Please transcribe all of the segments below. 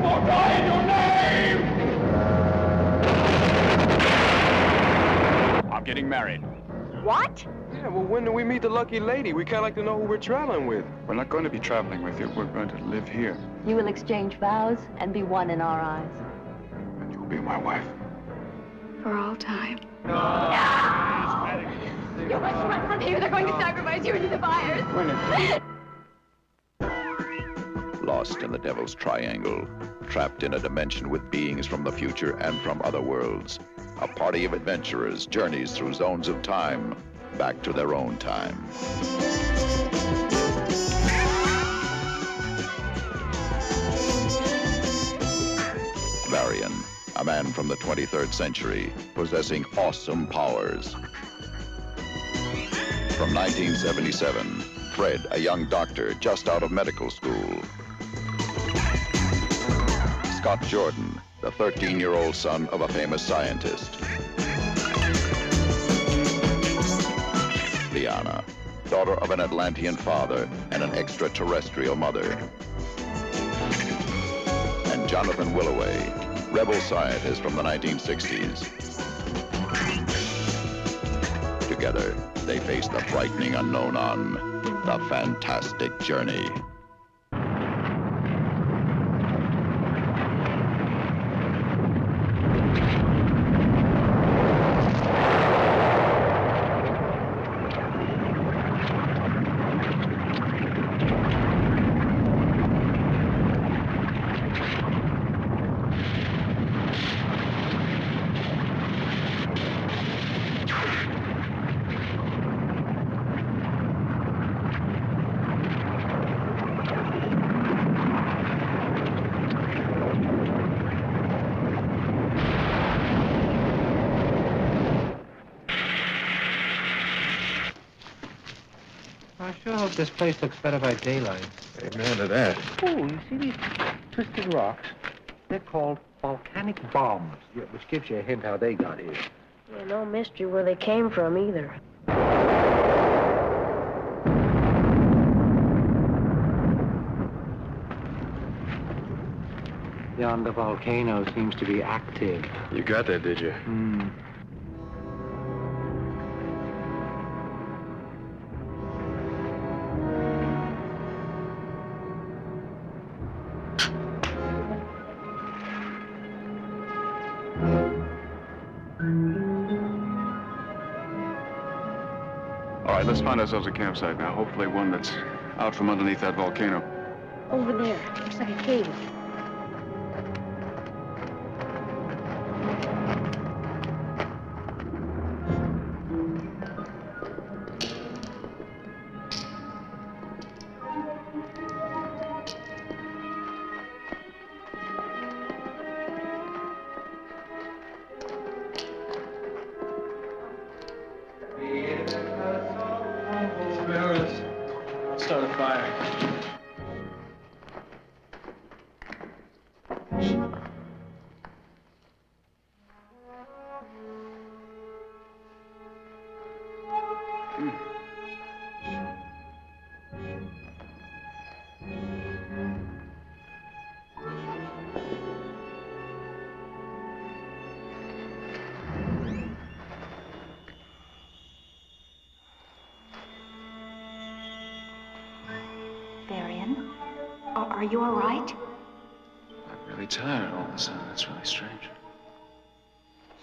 won't die in your name! I'm getting married. What? Yeah, well, when do we meet the lucky lady? We kind of like to know who we're traveling with. We're not going to be traveling with you. We're going to live here. You will exchange vows and be one in our eyes. And you'll be my wife. For all time. No! You must run from here. They're going to sacrifice you into the fires. Lost in the Devil's Triangle, trapped in a dimension with beings from the future and from other worlds, a party of adventurers journeys through zones of time, back to their own time. Varian, a man from the 23rd century, possessing awesome powers. From 1977, Fred, a young doctor just out of medical school. Scott Jordan, the 13-year-old son of a famous scientist. Liana, daughter of an Atlantean father and an extraterrestrial mother. And Jonathan Willoway, rebel scientist from the 1960s. Together, they face the frightening unknown on The Fantastic Journey. I sure hope this place looks better by daylight. Amen to that. Oh, you see these twisted rocks? They're called volcanic bombs, which gives you a hint how they got here. Yeah, no mystery where they came from either. Yonder volcano seems to be active. You got that, did you? All right, let's find ourselves a campsite now. Hopefully one that's out from underneath that volcano. Over there. Looks like a cave. Start a fire. Varian, are you all right? I'm really tired all of a sudden. That's really strange.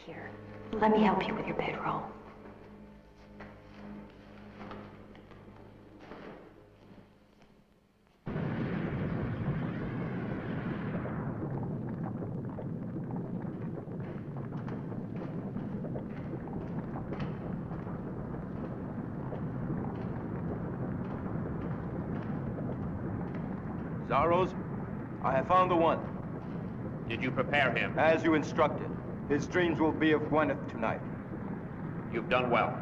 Here, let me help you with your bedroll. Zaros, I have found the one. Did you prepare him? As you instructed. His dreams will be of Gwyneth tonight. You've done well.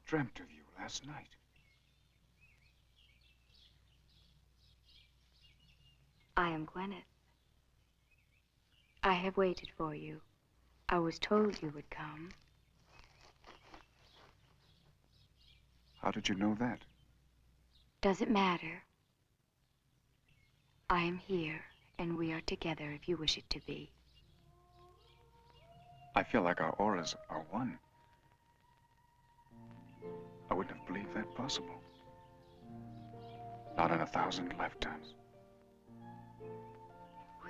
dreamt of you last night. I am Gwyneth. I have waited for you. I was told you would come. How did you know that? Does it matter? I am here, and we are together if you wish it to be. I feel like our auras are one. I wouldn't have believed that possible. Not in 1,000 lifetimes.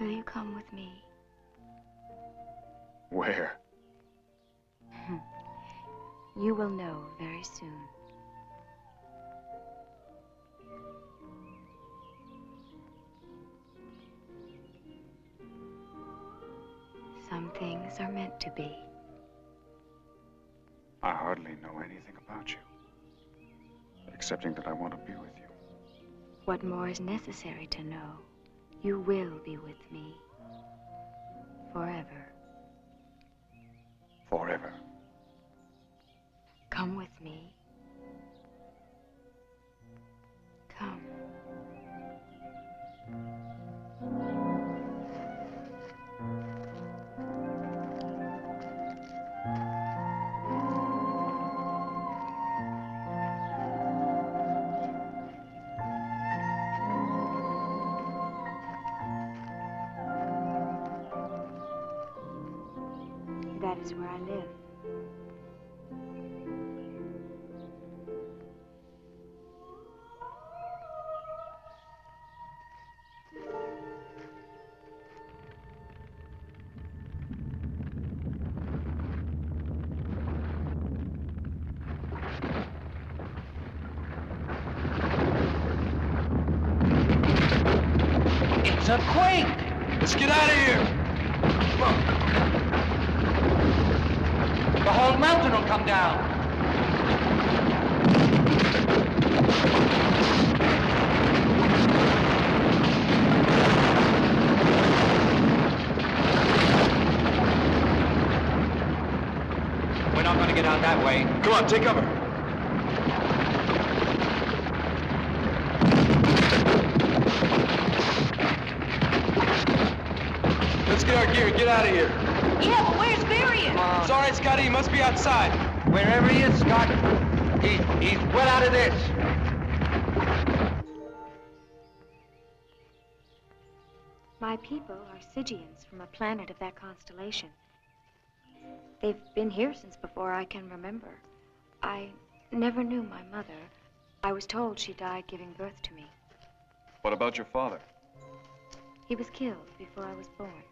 Will you come with me? Where? You will know very soon. Some things are meant to be. I hardly know anything about you, excepting that I want to be with you. What more is necessary to know? You will be with me. Forever. Forever. Come with me. Come. That is where I live. It's a quake! Let's get out of here! Come on. The whole mountain will come down. We're not going to get out that way. Come on, take cover. Let's get our gear and get out of here. Yeah, but where's Varian? It's all right, Scotty. He must be outside. Wherever he is, Scott, he's well out of this. My people are Stygians from a planet of that constellation. They've been here since before I can remember. I never knew my mother. I was told she died giving birth to me. What about your father? He was killed before I was born.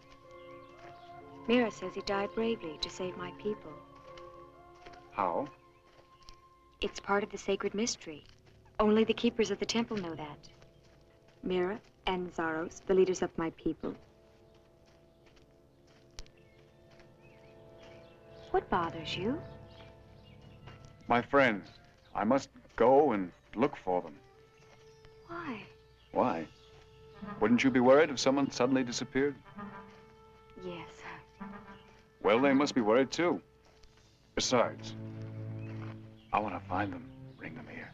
Mira says he died bravely to save my people. How? It's part of the sacred mystery. Only the keepers of the temple know that. Mira and Zaros, the leaders of my people. What bothers you? My friends. I must go and look for them. Why? Why? Wouldn't you be worried if someone suddenly disappeared? Yes. Well, they must be worried too. Besides, I want to find them, bring them here,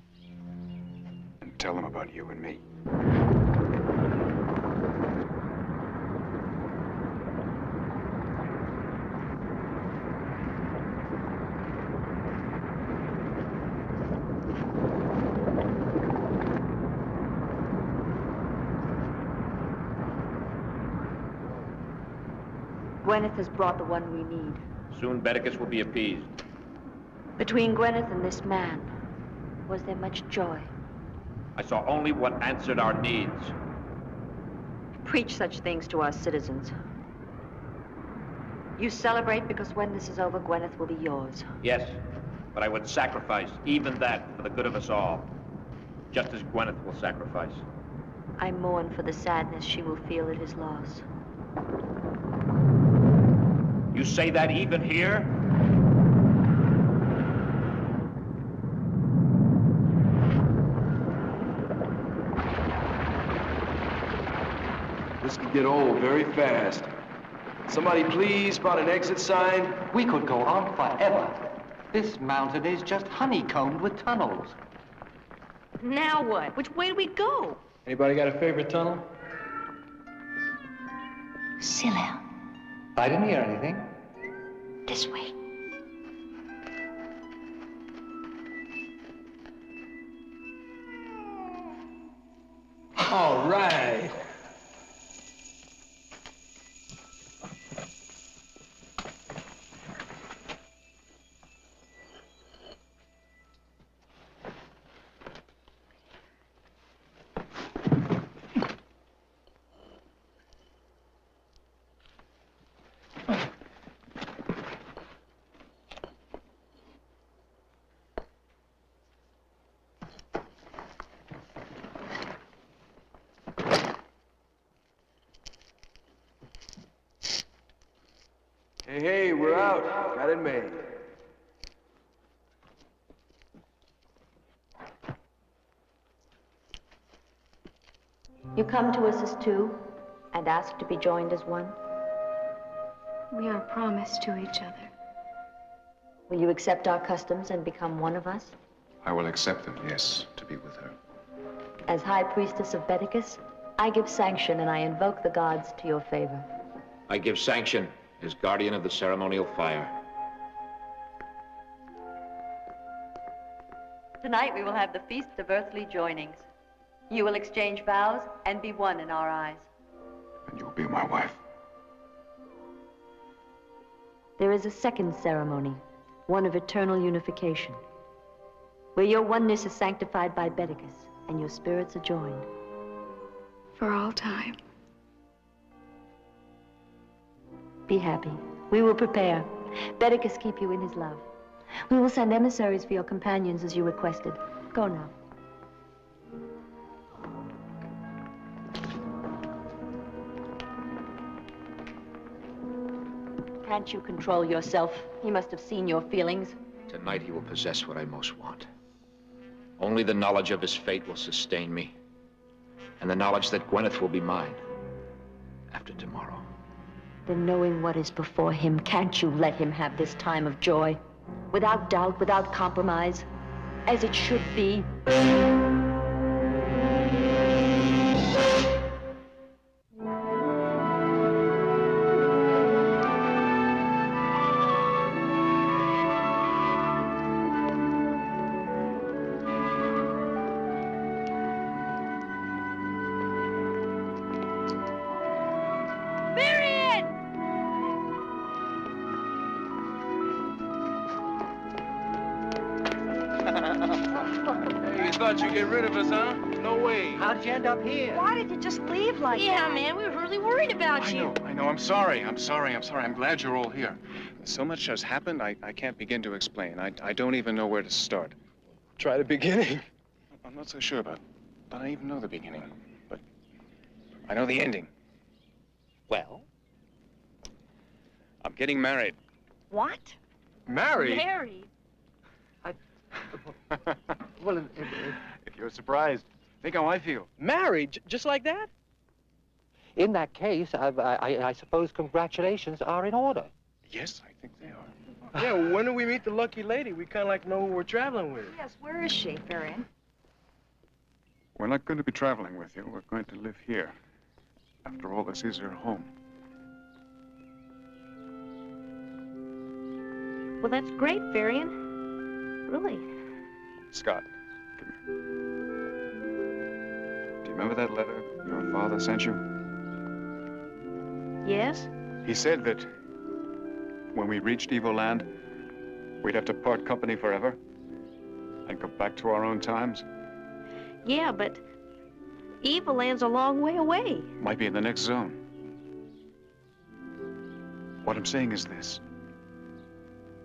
and tell them about you and me. Gwyneth has brought the one we need. Soon Bedicus will be appeased. Between Gwyneth and this man, was there much joy? I saw only what answered our needs. Preach such things to our citizens. You celebrate because when this is over, Gwyneth will be yours. Yes, but I would sacrifice even that for the good of us all. Just as Gwyneth will sacrifice. I mourn for the sadness she will feel at his loss. You say that even here? This could get old very fast. Somebody please spot an exit sign. We could go on forever. This mountain is just honeycombed with tunnels. Now what? Which way do we go? Anybody got a favorite tunnel? Silla, I didn't hear anything. this way. All right. Hey, we're out. Got it made. You come to us as two and ask to be joined as one. We are promised to each other. Will you accept our customs and become one of us? I will accept them, yes, to be with her. As High Priestess of Bedicus, I give sanction and I invoke the gods to your favor. I give sanction as guardian of the ceremonial fire. Tonight we will have the Feast of Earthly Joinings. You will exchange vows and be one in our eyes. And you'll be my wife. There is a second ceremony, one of eternal unification, where your oneness is sanctified by Bedicus and your spirits are joined. For all time. Be happy. We will prepare. Bedicus keep you in his love. We will send emissaries for your companions as you requested. Go now. Can't you control yourself? He must have seen your feelings. Tonight he will possess what I most want. Only the knowledge of his fate will sustain me. And the knowledge that Gwyneth will be mine after tomorrow. Then knowing what is before him, can't you let him have this time of joy? Without doubt, without compromise, as it should be. Varian! Hey, you thought you'd get rid of us, huh? No way. How did you end up here? Why did you just leave like that? Yeah, man, we were really worried about you. I know. I'm sorry. I'm glad you're all here. So much has happened, I can't begin to explain. I don't even know where to start. Try the beginning. I'm not so sure about I don't even know the beginning. But I know the ending. Well? I'm getting married. What? Married? Married? Well, If you're surprised, think how I feel. Married? Just like that? in that case, I suppose congratulations are in order. Yes, I think they are. Yeah, when do we meet the lucky lady? We kind of like to know who we're traveling with. Yes, where is she, Varian? We're not going to be traveling with you. We're going to live here. After all, this is your home. Well, that's great, Varian. Really. Scott, come here. Do you remember that letter your father sent you? Yes? He said that when we reached Evoland, we'd have to part company forever and go back to our own times. Yeah, but Evoland's a long way away. Might be in the next zone. What I'm saying is this,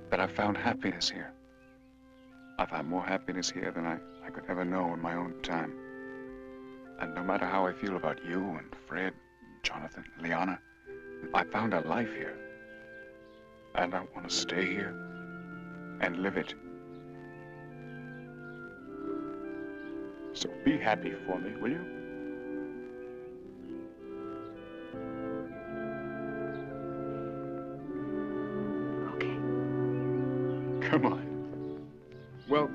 that I've found happiness here. I've had more happiness here than I could ever know in my own time. And no matter how I feel about you and Fred, Jonathan, Liana, I found a life here. And I want to stay here and live it. So be happy for me, will you? Okay. Come on. Well,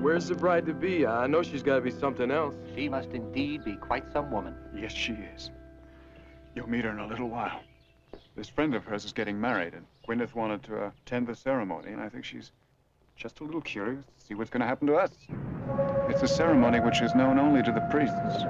where's the bride-to-be? I know she's got to be something else. She must indeed be quite some woman. Yes, she is. You'll meet her in a little while. This friend of hers is getting married, and Gwyneth wanted to attend the ceremony, and I think she's just a little curious to see what's going to happen to us. It's a ceremony which is known only to the priests.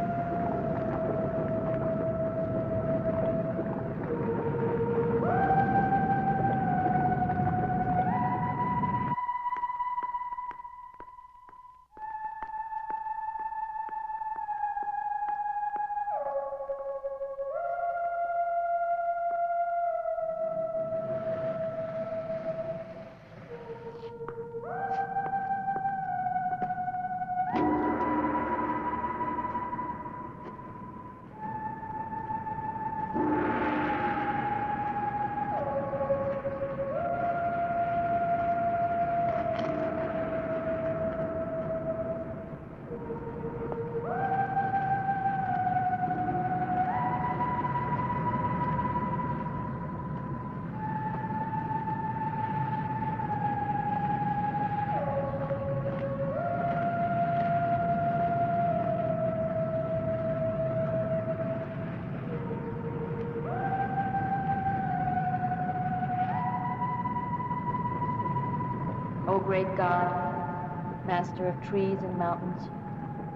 O great God, master of trees and mountains,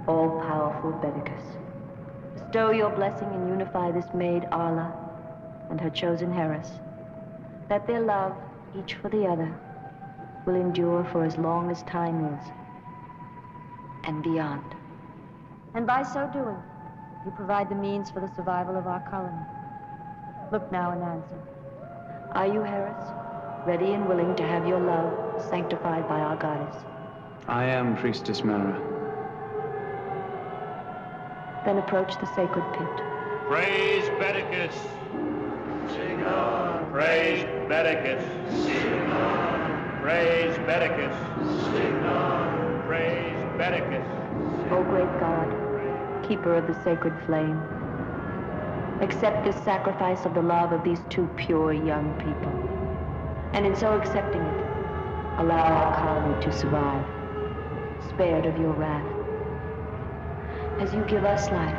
all-powerful Bedicus, bestow your blessing and unify this maid, Arla, and her chosen Heres, that their love, each for the other, will endure for as long as time is, and beyond. And by so doing, you provide the means for the survival of our colony. Look now and answer. Are you, Heres, ready and willing to have your love sanctified by our goddess? I am, Priestess Mara. Then approach the sacred pit. Praise Bedicus! Sing on! Praise Bedicus! Sing on! Praise Bedicus! Sing on! Praise Bedicus! O great God, keeper of the sacred flame, accept this sacrifice of the love of these two pure young people. And in so accepting it, allow our colony to survive, spared of your wrath. As you give us life,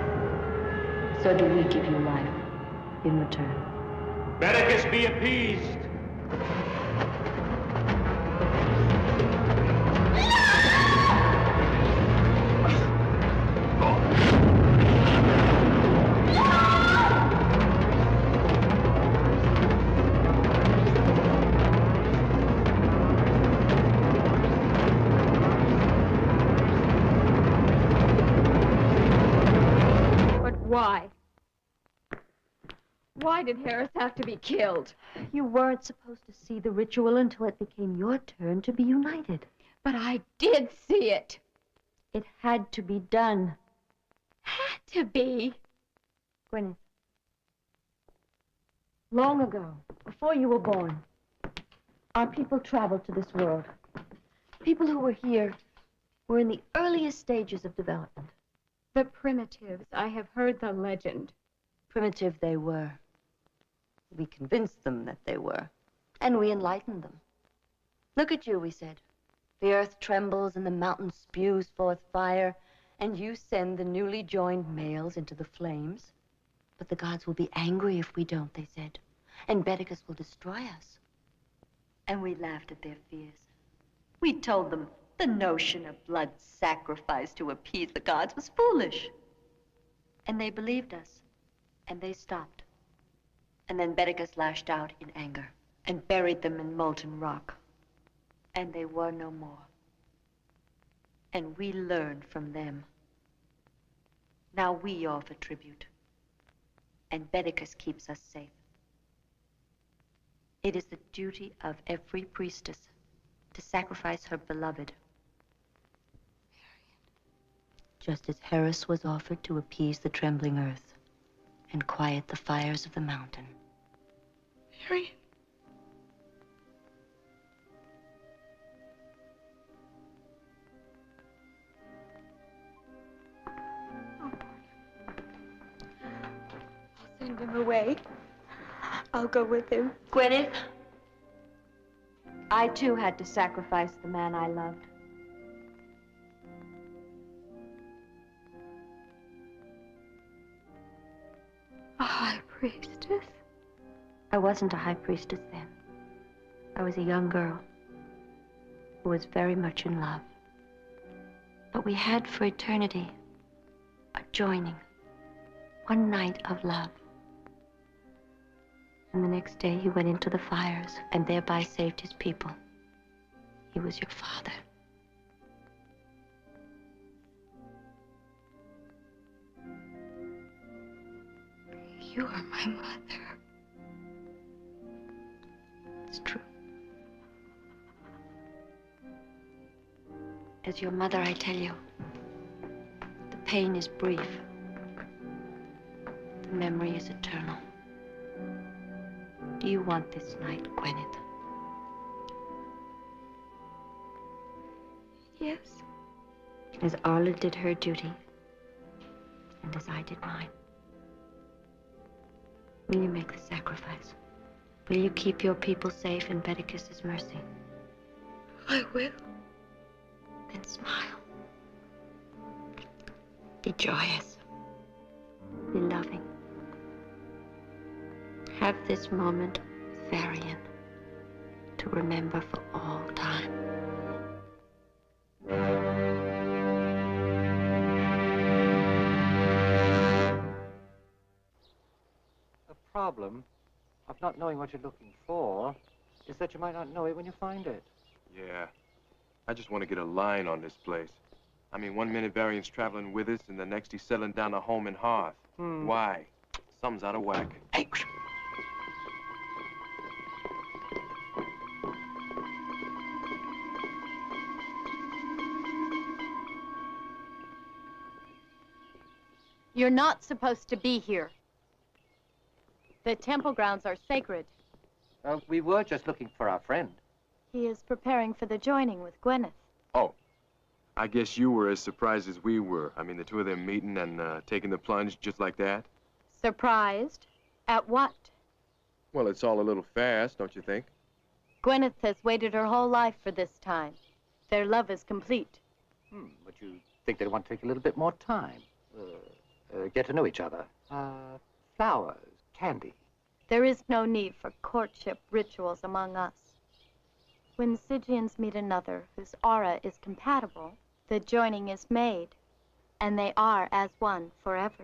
so do we give you life in return. Bedicus be appeased! Why? Why did Harris have to be killed? You weren't supposed to see the ritual until it became your turn to be united. But I did see it. It had to be done. Had to be. Gwyneth, long ago, before you were born, our people traveled to this world. People who were here were in the earliest stages of development. The primitives, I have heard the legend. Primitive they were. We convinced them that they were, and we enlightened them. Look at you, we said. The earth trembles and the mountain spews forth fire, and you send the newly joined males into the flames. But the gods will be angry if we don't, they said, and Bedicus will destroy us. And we laughed at their fears. We told them the notion of blood sacrifice to appease the gods was foolish. And they believed us, and they stopped. And then Bedicus lashed out in anger and buried them in molten rock. And they were no more. And we learned from them. Now we offer tribute. And Bedicus keeps us safe. It is the duty of every priestess to sacrifice her beloved. Just as Heres was offered to appease the trembling earth and quiet the fires of the mountain. Varian. Oh, I'll send him away. I'll go with him. Gwyneth, I too had to sacrifice the man I loved. Priestess? I wasn't a high priestess then. I was a young girl who was very much in love. But we had for eternity a joining, one night of love. And the next day he went into the fires and thereby saved his people. He was your father. You are my mother. It's true. As your mother, I tell you, the pain is brief. The memory is eternal. Do you want this night, Gwyneth? Yes. As Arla did her duty, and as I did mine. Will you make the sacrifice? Will you keep your people safe in Bedicus's mercy? I will. Then smile. Be joyous. Be loving. Have this moment with Varian to remember for all time. The problem of not knowing what you're looking for is that you might not know it when you find it. Yeah. I just want to get a line on this place. I mean, one minute Varian's traveling with us, and the next he's settling down a home in Hart. Why? Something's out of whack. Hey! You're not supposed to be here. The temple grounds are sacred. We were just looking for our friend. He is preparing for the joining with Gwyneth. Oh. I guess you were as surprised as we were. I mean, the two of them meeting and taking the plunge just like that. Surprised? At what? Well, it's all a little fast, don't you think? Gwyneth has waited her whole life for this time. Their love is complete. But you think they'd want to take a little bit more time? Get to know each other. Flowers, candy. There is no need for courtship rituals among us. When Stygians meet another whose aura is compatible, the joining is made, and they are as one forever.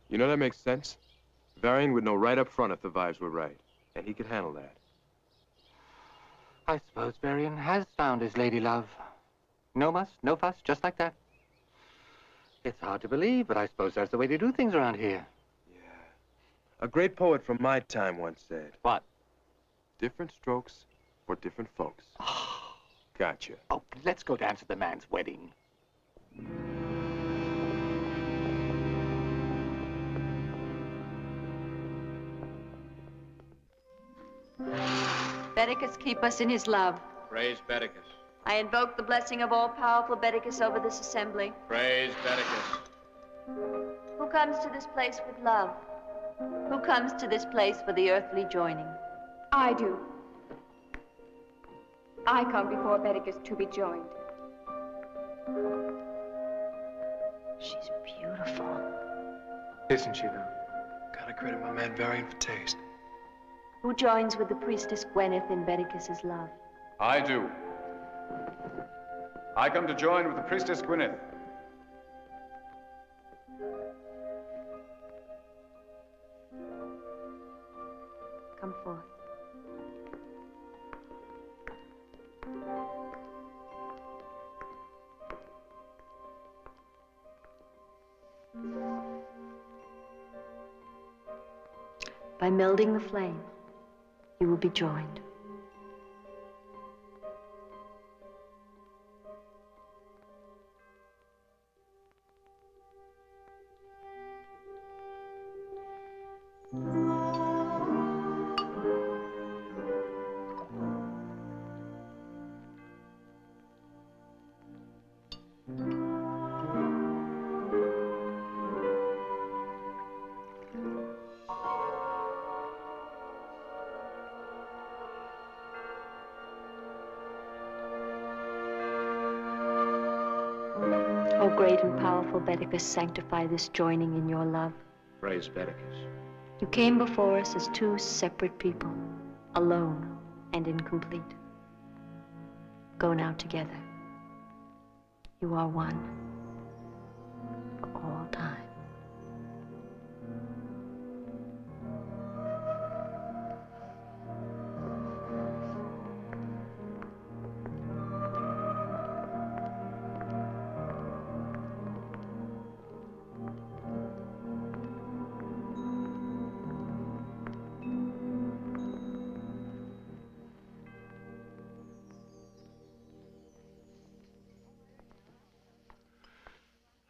You know, that makes sense. Varian would know right up front if the vibes were right, and he could handle that. I suppose Varian has found his lady love. No muss, no fuss, just like that. It's hard to believe, but I suppose that's the way they do things around here. A great poet from my time once said... What? Different strokes for different folks. Gotcha. Oh, let's go dance at the man's wedding. Bedicus, keep us in his love. Praise Bedicus. I invoke the blessing of all-powerful Bedicus over this assembly. Praise Bedicus. Who comes to this place with love? Who comes to this place for the earthly joining? I do. I come before Bedicus to be joined. She's beautiful. Isn't she, though? Gotta credit my man Varian for taste. Who joins with the priestess Gwenith in Bedicus's love? I do. I come to join with the priestess Gwyneth. Come forth. By melding the flame, you will be joined. O great and powerful Bedicus, sanctify this joining in your love. Praise Bedicus. You came before us as two separate people, alone and incomplete. Go now together. You are one for all time.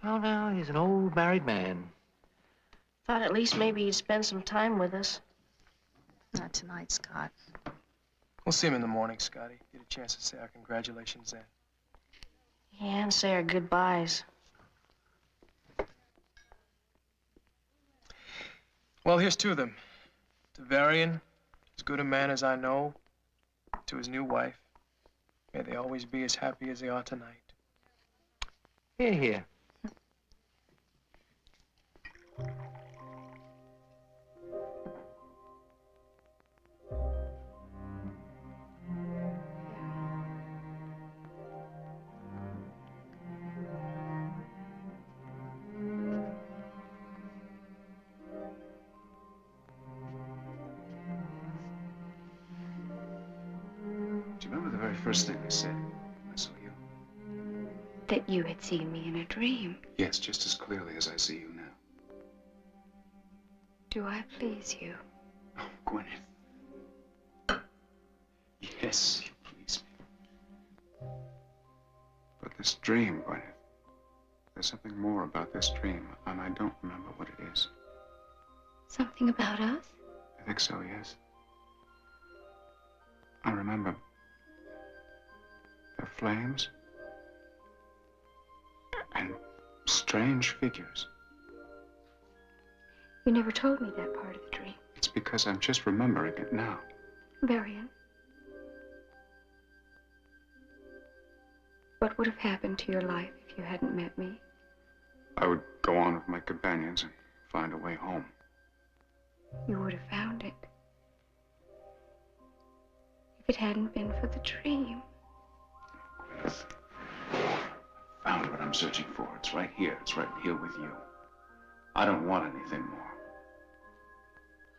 Oh, now, he's an old married man. Thought at least maybe he'd spend some time with us. Not tonight, Scott. We'll see him in the morning, Scotty. Get a chance to say our congratulations then. Yeah, and say our goodbyes. Well, here's to them. To Varian, as good a man as I know, to his new wife. May they always be as happy as they are tonight. Here, here. Do you remember the very first thing I said when I saw you? That you had seen me in a dream. Yes, just as clearly as I see you now. Do I please you? Oh, Gwyneth. Yes, you please me. But this dream, Gwyneth, there's something more about this dream, and I don't remember what it is. Something about us? I think so, yes. I remember the flames and strange figures. You never told me that part of the dream. It's because I'm just remembering it now. Varian. What would have happened to your life if you hadn't met me? I would go on with my companions and find a way home. You would have found it. If it hadn't been for the dream. Gwyneth, I found what I'm searching for. It's right here. It's right here with you. I don't want anything more.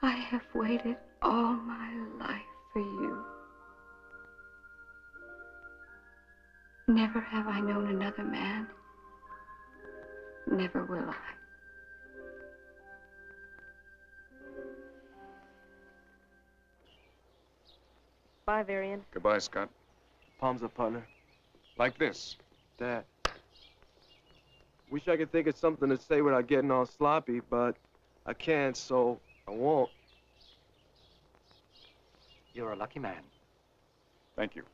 I have waited all my life for you. Never have I known another man. Never will I. Bye, Varian. Goodbye, Scott. Palms up, partner. Like this. Dad. Wish I could think of something to say without getting all sloppy, but I can't, so I won't. You're a lucky man. Thank you.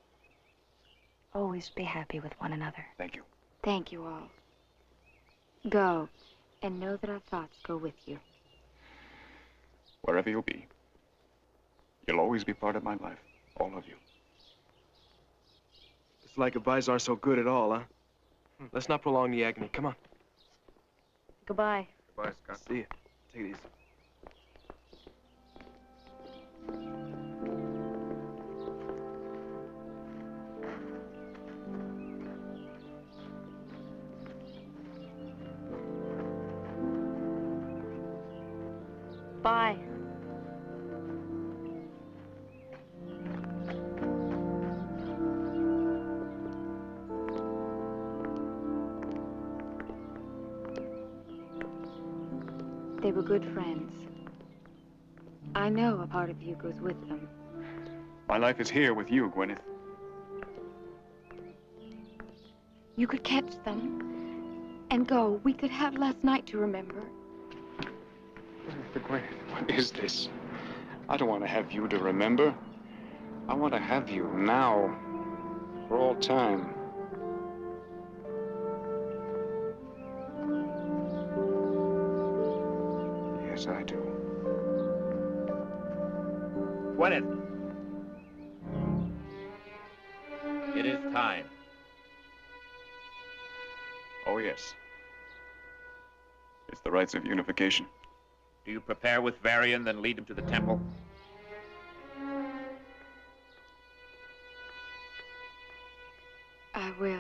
Always be happy with one another. Thank you. Thank you all. Go, and know that our thoughts go with you. Wherever you'll be, you'll always be part of my life. All of you. It's like goodbyes aren't so good at all, huh? Let's not prolong the agony. Come on. Goodbye. Goodbye, Scott. See you. Take it easy. Bye. They were good friends. I know a part of you goes with them. My life is here with you, Gwenith. You could catch them and go. We could have last night to remember. Gwenith, what is this? I don't want to have you to remember. I want to have you now, for all time. Yes, I do. Gwyneth. It is time. Oh, yes. It's the rites of unification. Do you prepare with Varian, then lead him to the temple? I will.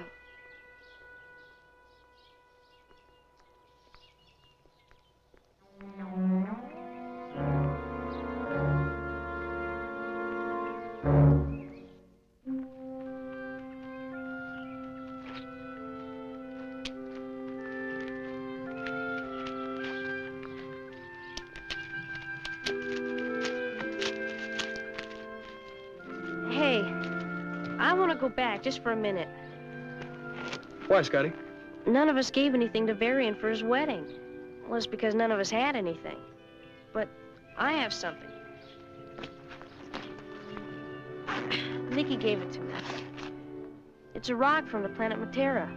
Hey, I want to go back just for a minute. Why, Scotty? None of us gave anything to Varian for his wedding. Well, it's because none of us had anything. But I have something. Nikki gave it to me. It's a rock from the planet Matera,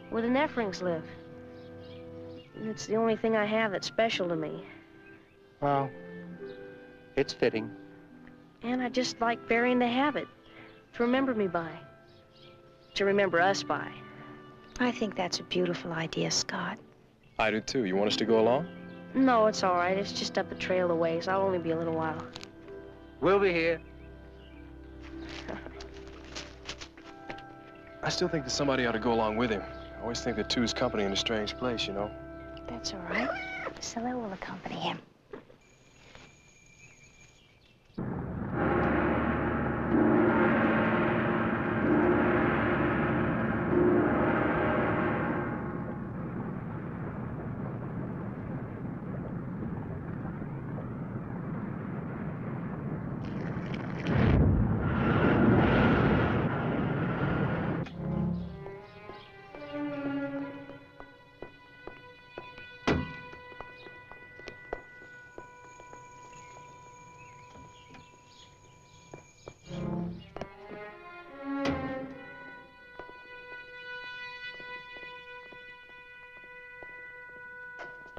where the Nephrings live. And it's the only thing I have that's special to me. Well, it's fitting. And I'd just like Varian to have it, to remember me by, to remember us by. I think that's a beautiful idea, Scott. I do too. You want us to go along? No, it's all right. It's just up the trail a ways. I'll only be a little while. We'll be here. I still think that somebody ought to go along with him. I always think that two's company in a strange place, you know? That's all right. Priscilla will accompany him.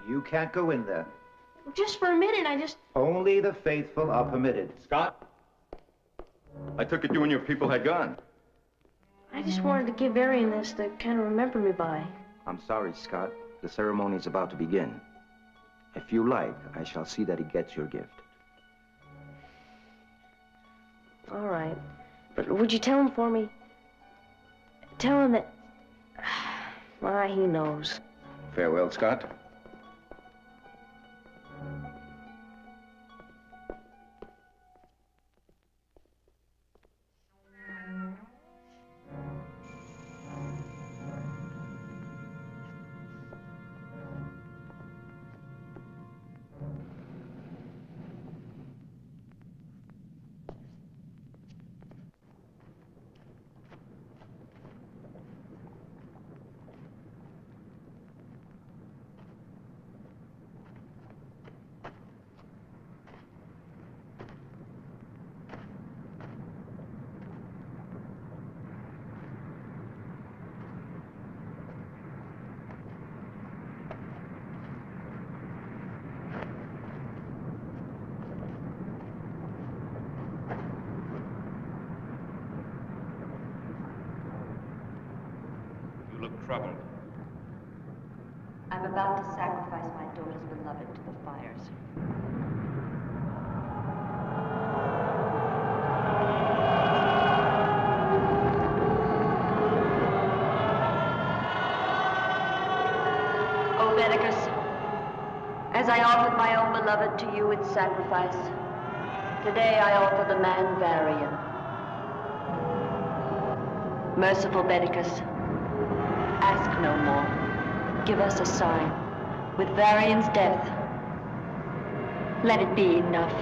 You can't go in there. Just for a minute, Only the faithful are permitted. Scott? I took it you and your people had gone. I just wanted to give Varian this to kind of remember me by. I'm sorry, Scott. The ceremony is about to begin. If you like, I shall see that he gets your gift. All right. But would you tell him for me? Tell him that... Why, he knows. Farewell, Scott. You look troubled. I'm about to sacrifice my daughter's beloved to the fires. O Medicus, as I offered my own beloved to you in sacrifice, today I offer the man Varian. Merciful Medicus, ask no more. Give us a sign. With Varian's death, let it be enough.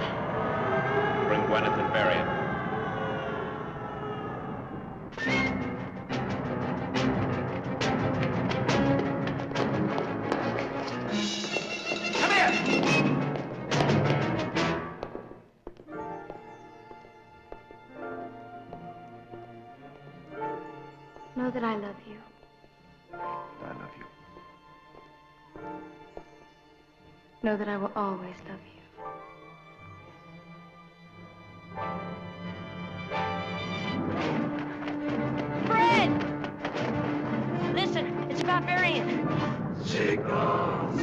Bring Gwyneth and Varian. Know that I love you. I love you. Know that I will always love you. Fred! Listen, it's about Varian. Signals.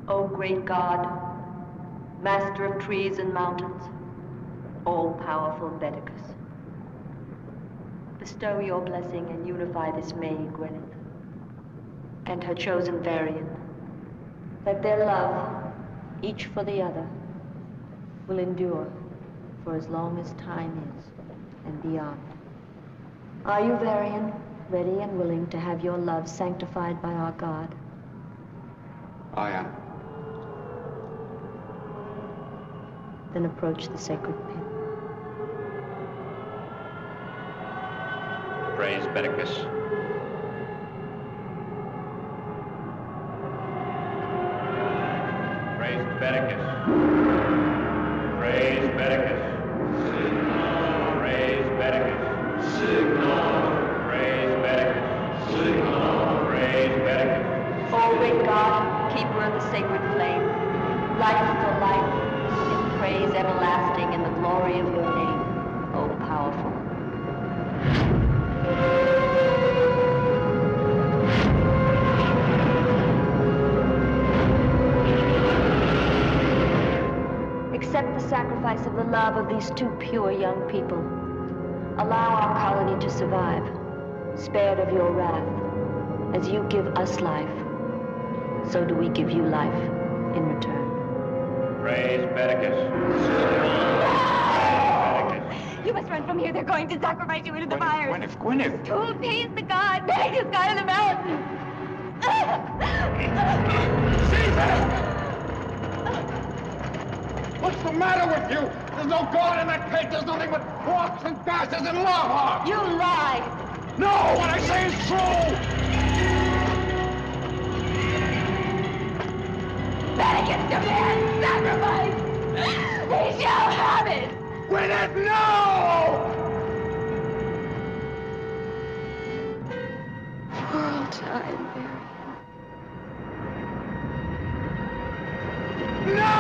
O great God, master of trees and mountains, all-powerful Medicus, bestow your blessing and unify this maid, Gwyneth, and her chosen Varian, that their love, each for the other, will endure for as long as time is and beyond. Are you, Varian, ready and willing to have your love sanctified by our God? I am. Then approach the sacred pit. Praise Medicus. Praise Medicus. Praise Medicus. Praise Medicus. Praise Medicus. Praise Medicus. O great God, keeper of the sacred flame, life for life, in praise everlasting in the glory of your name, O powerful. Accept the sacrifice of the love of these two pure young people. Allow our colony to survive, spared of your wrath. As you give us life, so do we give you life in return. Praise Medicus. You must run from here. They're going to sacrifice you into the fire. Gwyneth. Who appeased the god? Medicus, god of the mountain. What's the matter with you? There's no God in that pit. There's nothing but rocks and gases and lava. You lie. No, what I say is true. Medicus demands sacrifice. They shall have it. Gwyneth, no! World time, Varian. No!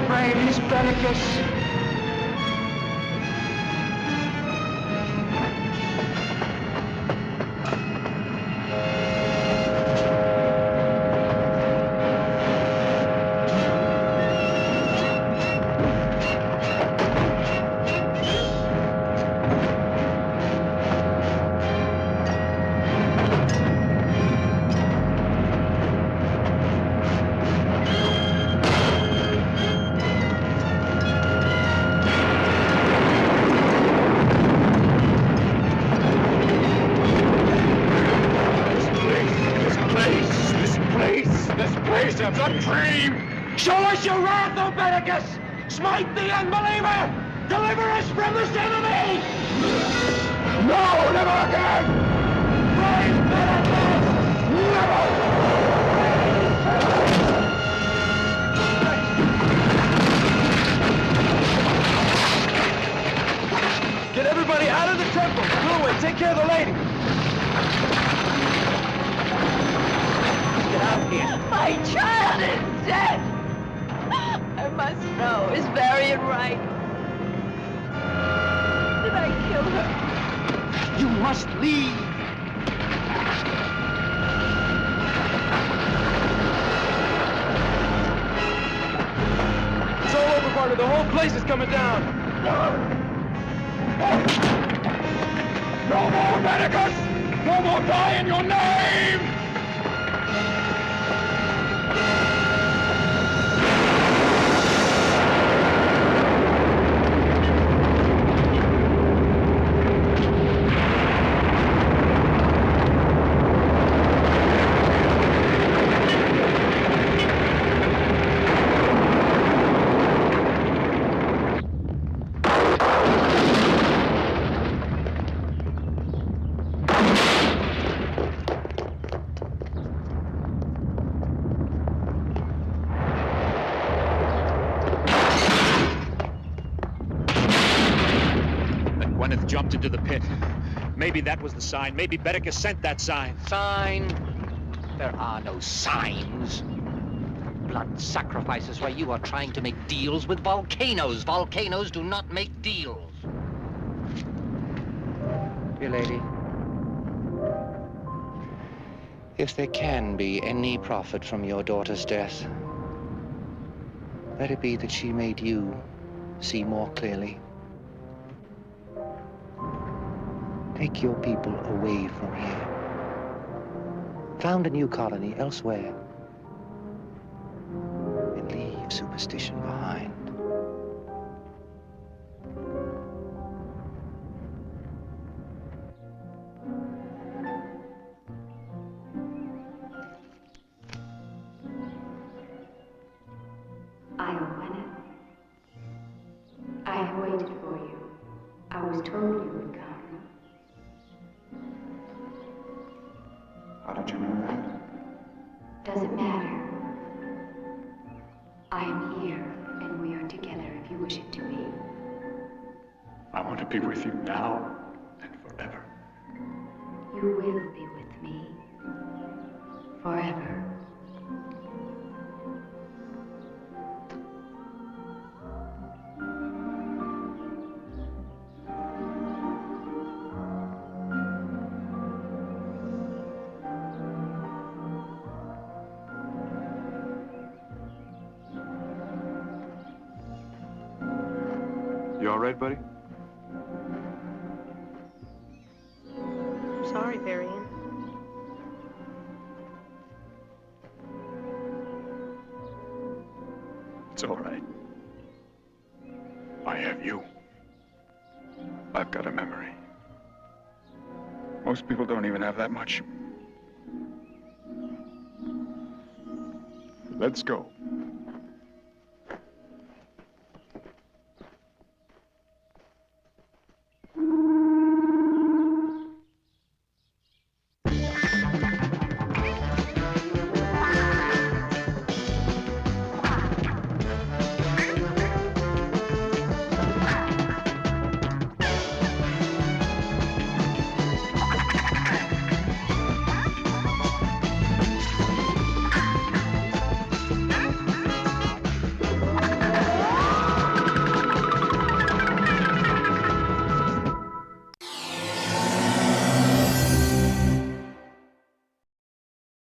Praise Medicus. A dream! Show us your wrath, O Medicus! Smite the unbeliever! Deliver us from this enemy! No, never again! Praise Medicus! Never! Get everybody out of the temple. Go away. Take care of the lady. must know. Is Varian right? Did I kill her? You must leave. It's all over, partner. The whole place is coming down. No more Medicus! No more die in your name! Gwyneth jumped into the pit. Maybe that was the sign. Maybe Bedicus sent that sign. Sign? There are no signs. Blood sacrifices where you are trying to make deals with volcanoes. Volcanoes do not make deals. Dear lady, if there can be any profit from your daughter's death, let it be that she made you see more clearly. Take your people away from here. Found a new colony elsewhere. And leave superstition behind. I am Gwyneth. I have waited for you. I was told you would come. How did you know that? Does it matter? I am here, and we are together if you wish it to be. I want to be with you now and forever. You will be with me. Forever. You all right, buddy? I'm sorry, Varian. It's all right. I have you. I've got a memory. Most people don't even have that much. Let's go.